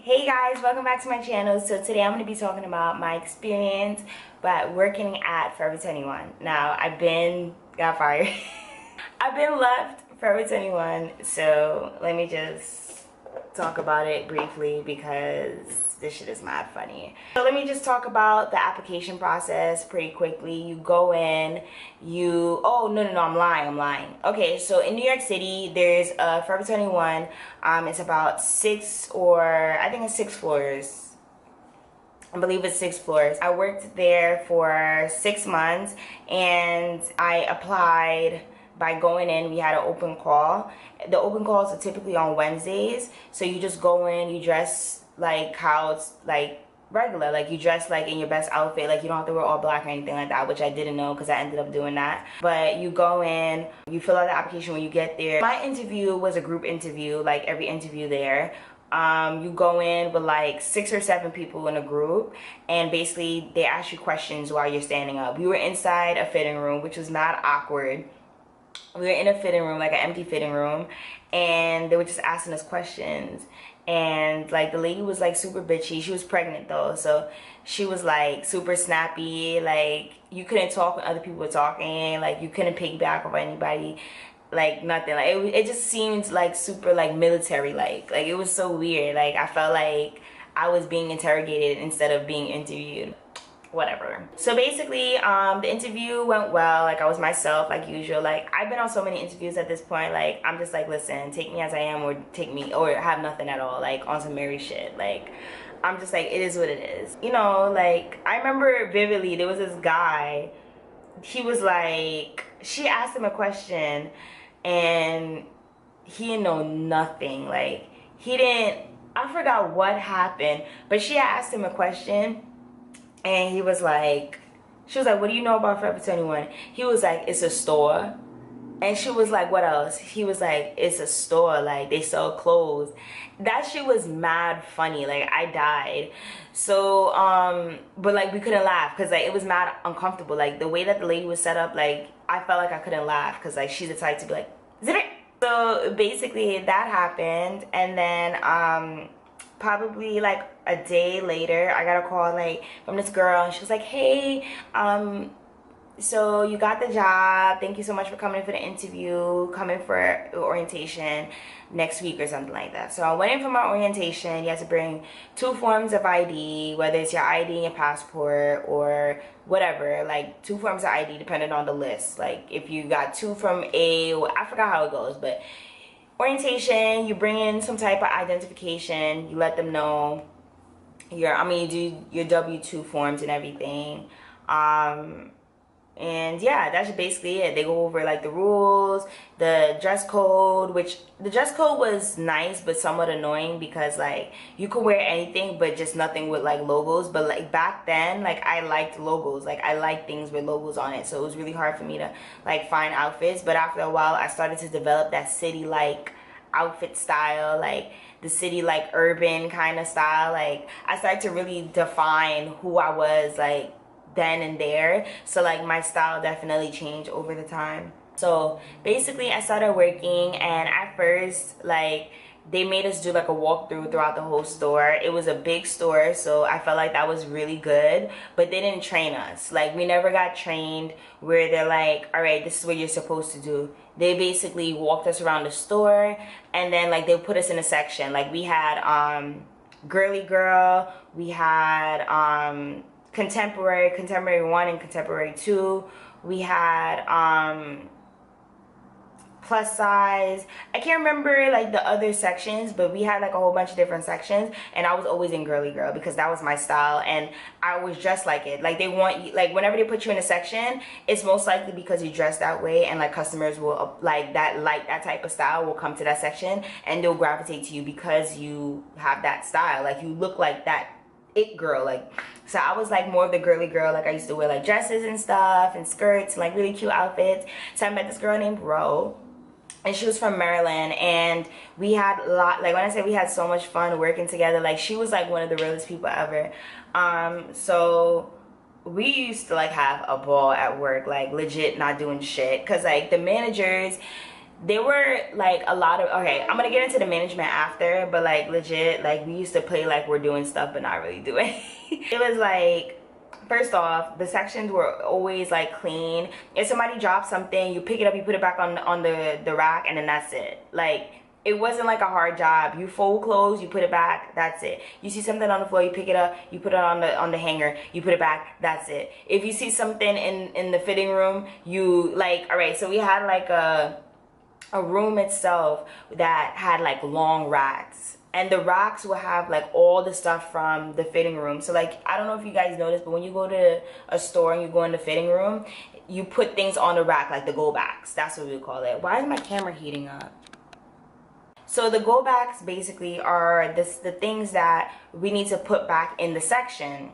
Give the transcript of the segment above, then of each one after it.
Hey guys, welcome back to my channel. So today I'm going to be talking about my experience but working at Forever 21. Now got fired. I've been left Forever 21, so let me just talk about it briefly because this shit is mad funny. So let me just talk about the application process pretty quickly. You go in, oh no, I'm lying. Okay, so in New York City, there's Forever 21. It's about six floors. I believe it's 6 floors. I worked there for 6 months and I applied by going in. We had an open call. The open calls are typically on Wednesdays. So you just go in, you dress like how it's like regular, like you dress like in your best outfit, like you don't have to wear all black or anything like that, which I didn't know because I ended up doing that. But you go in, you fill out the application when you get there. My interview was a group interview, like every interview there. You go in with like 6 or 7 people in a group, and basically they ask you questions while you're standing up. We were inside a fitting room, which was not awkward. We were in a fitting room, like an empty fitting room, and they were just asking us questions. And like the lady was like super bitchy. She was pregnant though, so she was like super snappy. Like you couldn't talk when other people were talking. Like you couldn't piggyback off anybody. Like nothing. Like it just seemed like super like military like it was so weird. Like I felt like I was being interrogated instead of being interviewed. Whatever. So basically the interview went well. Like I was myself like usual. Like I've been on so many interviews at this point. Like I'm just like, listen, take me as I am, or have nothing at all, like on some Mary shit. Like I'm just like, it is what it is, you know. Like I remember vividly, there was this guy. He was like, she asked him a question and he didn't know nothing. Like I forgot what happened, but she asked him a question and he was like, she was like, what do you know about Forever 21? He was like, it's a store. And she was like, what else? He was like, it's a store, like they sell clothes. That shit was mad funny. Like I died. So but like we couldn't laugh because like it was mad uncomfortable. Like the way that the lady was set up, like I felt like I couldn't laugh because like she's the type to be like, zip it. So basically that happened, and then probably like a day later I got a call like from this girl, and she was like, hey, so you got the job, thank you so much for coming for the interview, coming for orientation next week or something like that. So I went in for my orientation. You have to bring 2 forms of ID, whether it's your ID and your passport or whatever, like 2 forms of ID depending on the list. Like if you got 2 from I forgot how it goes, but orientation, you bring in some type of identification, you let them know you do your W-2 forms and everything. And yeah, that's basically it. They go over like the rules, the dress code, which the dress code was nice but somewhat annoying because like you could wear anything but just nothing with like logos. But like back then, like I liked logos, like I liked things with logos on it, so it was really hard for me to like find outfits. But after a while I started to develop that city like outfit style, like the city like urban kind of style. Like I started to really define who I was like then and there. So like my style definitely changed over the time. So basically I started working, and at first like they made us do like a walkthrough throughout the whole store. It was a big store, so I felt like that was really good, but they didn't train us. Like we never got trained where they're like, all right, this is what you're supposed to do. They basically walked us around the store, and then like they put us in a section. Like we had girly girl, we had contemporary 1 and contemporary 2. We had plus size. I can't remember like the other sections, but we had like a whole bunch of different sections, and I was always in girly girl because that was my style, and I was dressed like it. Like they want you, like whenever they put you in a section, it's most likely because you dress that way, and like customers will like that type of style will come to that section and they'll gravitate to you because you have that style. Like you look like that it girl. Like so I was like more of the girly girl. Like I used to wear like dresses and stuff and skirts and like really cute outfits. So I met this girl named Ro, and she was from Maryland, and we had a lot, like when I say we had so much fun working together, like she was like one of the realest people ever. So we used to like have a ball at work, like legit not doing shit, because like the managers, There were like a lot of, okay, I'm gonna get into the management after, but like legit, like we used to play like we're doing stuff but not really doing. It was like, first off, the sections were always like clean. If somebody dropped something, you pick it up, you put it back on the rack, and then that's it. Like, it wasn't like a hard job. You fold clothes, you put it back, that's it. You see something on the floor, you pick it up, you put it on the hanger, you put it back, that's it. If you see something in the fitting room, you like, all right, so we had like a room itself that had like long racks, and the racks will have like all the stuff from the fitting room. So like, I don't know if you guys noticed, but when you go to a store and you go in the fitting room, you put things on the rack, like the go backs. That's what we call it. Why is my camera heating up? So the go backs basically are the things that we need to put back in the section.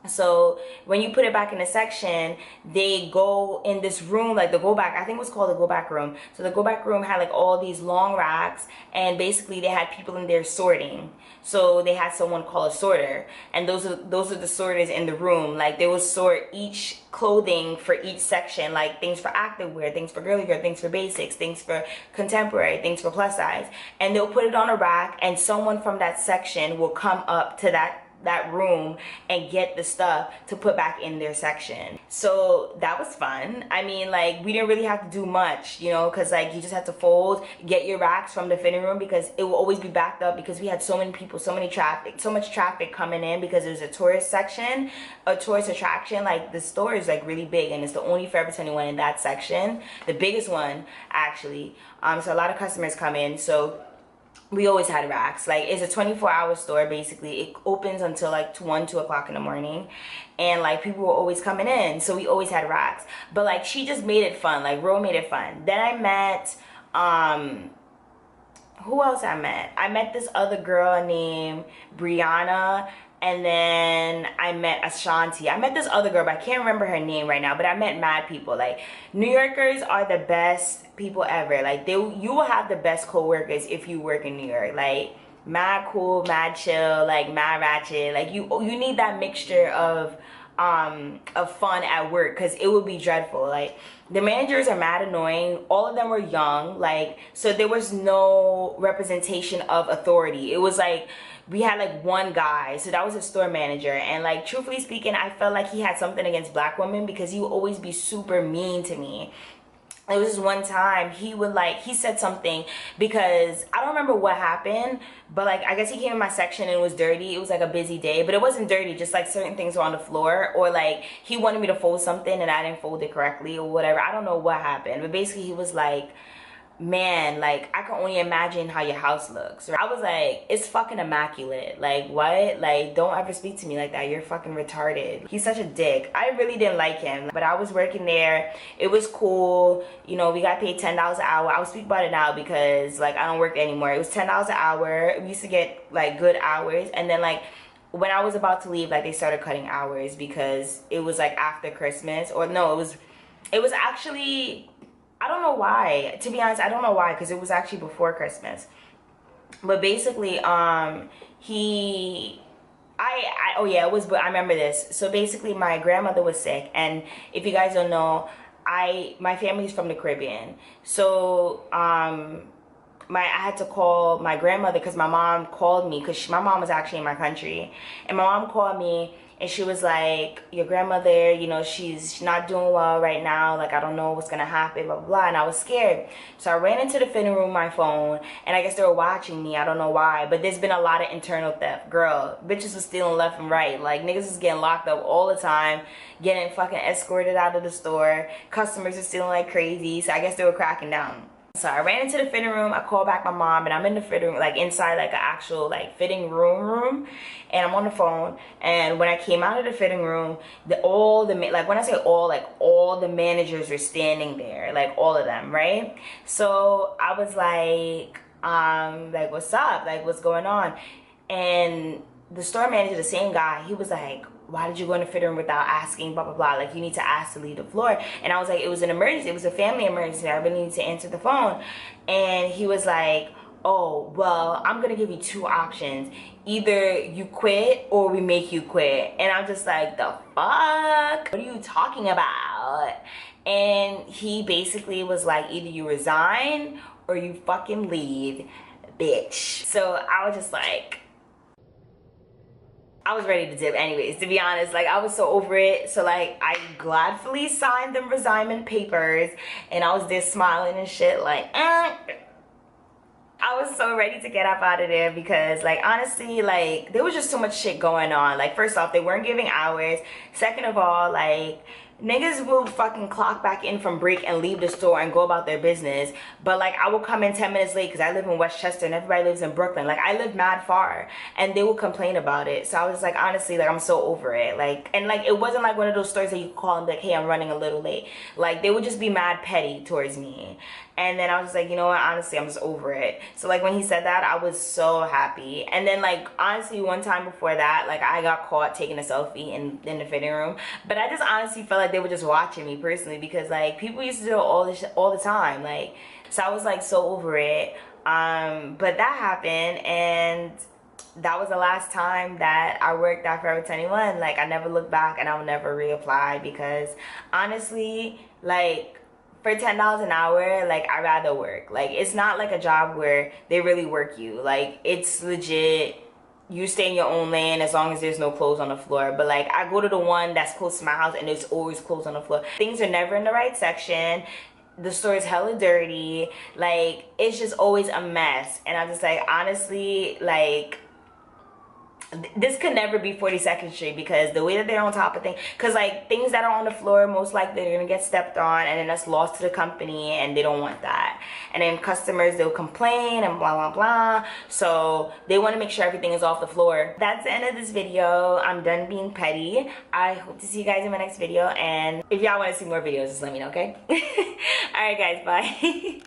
So when you put it back in the section, they go in this room, like the go back, I think it was called the go back room. So the go back room had like all these long racks, and basically they had people in there sorting. So they had someone called a sorter, and those are the sorters in the room. Like, they would sort each clothing for each section, like things for activewear, things for girly wear, things for basics, things for contemporary, things for plus size, and they'll put it on a rack, and someone from that section will come up to that room and get the stuff to put back in their section. So that was fun. I mean, like, we didn't really have to do much, you know, because like you just had to fold, get your racks from the fitting room, because it will always be backed up, because we had so many people, so much traffic coming in, because it was a tourist section, a tourist attraction. Like, the store is like really big, and it's the only Forever 21 in that section, the biggest one actually. So a lot of customers come in, so we always had racks. Like, it's a 24-hour store basically. It opens until like 2 o'clock in the morning, and like people were always coming in, so we always had racks. But like, she just made it fun. Like, Ro made it fun. Then I met who else I met? I met this other girl named Brianna, and then I met Ashanti. I met this other girl, but I can't remember her name right now, but I met mad people. Like, New Yorkers are the best people ever. Like, you will have the best co-workers if you work in New York. Like, mad cool, mad chill, like mad ratchet. Like, you need that mixture of fun at work, because it would be dreadful. Like, the managers are mad annoying. All of them were young, like, so there was no representation of authority. It was like, we had like one guy, so that was a store manager, and like, truthfully speaking, I felt like he had something against black women, because he would always be super mean to me. It was just one time he said something, because I don't remember what happened, but like, I guess he came in my section and it was dirty. It was like a busy day, but it wasn't dirty, just like certain things were on the floor, or like he wanted me to fold something and I didn't fold it correctly or whatever. I don't know what happened, but basically he was like, man, like, I can only imagine how your house looks. I was like, it's fucking immaculate. Like, what? Like, don't ever speak to me like that. You're fucking retarded. He's such a dick. I really didn't like him, but I was working there. It was cool. You know, we got paid $10 an hour. I'll speak about it now, because like, I don't work anymore. It was $10 an hour. We used to get like good hours, and then like, when I was about to leave, like, they started cutting hours, because it was like after Christmas, or no, it was actually, I don't know why, to be honest. I don't know why, because it was actually before Christmas. But basically, oh yeah, it was, but I remember this. So basically, my grandmother was sick, and if you guys don't know, my family's from the Caribbean. So I had to call my grandmother, because my mom called me, because my mom was actually in my country, and my mom called me, and she was like, your grandmother, you know, she's not doing well right now, like, I don't know what's gonna happen, blah blah blah. And I was scared, so I ran into the fitting room with my phone, and I guess they were watching me. I don't know why, but there's been a lot of internal theft. Girl, bitches was stealing left and right. Like, niggas was getting locked up all the time, getting fucking escorted out of the store. Customers were stealing like crazy, so I guess they were cracking down. So I ran into the fitting room, I called back my mom, and I'm in the fitting room, like inside like an actual like fitting room, and I'm on the phone. And when I came out of the fitting room, like, when I say all, like, all the managers were standing there, like all of them, right? So I was like, what's up? Like, what's going on? And the store manager, the same guy, he was like, why did you go in the fitting room without asking, blah blah blah, like, you need to ask to leave the floor. And I was like, it was an emergency, it was a family emergency, I really need to answer the phone. And he was like, oh, well, I'm gonna give you two options. Either you quit or we make you quit. And I'm just like, the fuck? What are you talking about? And he basically was like, either you resign or you fucking leave, bitch. So I was just like, I was ready to dip anyways, to be honest. Like, I was so over it. So like, I gladfully signed them resignment papers, and I was there smiling and shit like, I was so ready to get up out of there because, like, honestly, like, there was just so much shit going on. Like, first off, they weren't giving hours. Second of all, like, niggas will fucking clock back in from break and leave the store and go about their business. But, like, I will come in 10 minutes late because I live in Westchester and everybody lives in Brooklyn. Like, I live mad far. And they will complain about it. So I was like, honestly, like, I'm so over it. Like, and, like, it wasn't like one of those stores that you call and be like, hey, I'm running a little late. Like, they would just be mad petty towards me. And then I was just like, you know what, honestly, I'm just over it. So like when he said that, I was so happy. And then like, honestly, one time before that, like I got caught taking a selfie in the fitting room. But I just honestly felt like they were just watching me personally, because like people used to do it all the time. Like, so I was like so over it. But that happened, and that was the last time that I worked at Forever 21. Like, I never looked back, and I will never reapply, because honestly, like, for $10 an hour, like, I'd rather work. Like, it's not like a job where they really work you. Like, it's legit, you stay in your own lane as long as there's no clothes on the floor. But like, I go to the one that's close to my house and there's always clothes on the floor. Things are never in the right section. The store is hella dirty. Like, it's just always a mess. And I'm just like, honestly, like, this could never be 42nd Street, because the way that they're on top of things, because like things that are on the floor, most likely they're gonna get stepped on, and then that's lost to the company, and they don't want that. And then customers, they'll complain and blah blah blah. So they want to make sure everything is off the floor. That's the end of this video. I'm done being petty. I hope to see you guys in my next video, and if y'all want to see more videos, just let me know, okay? All right guys, bye.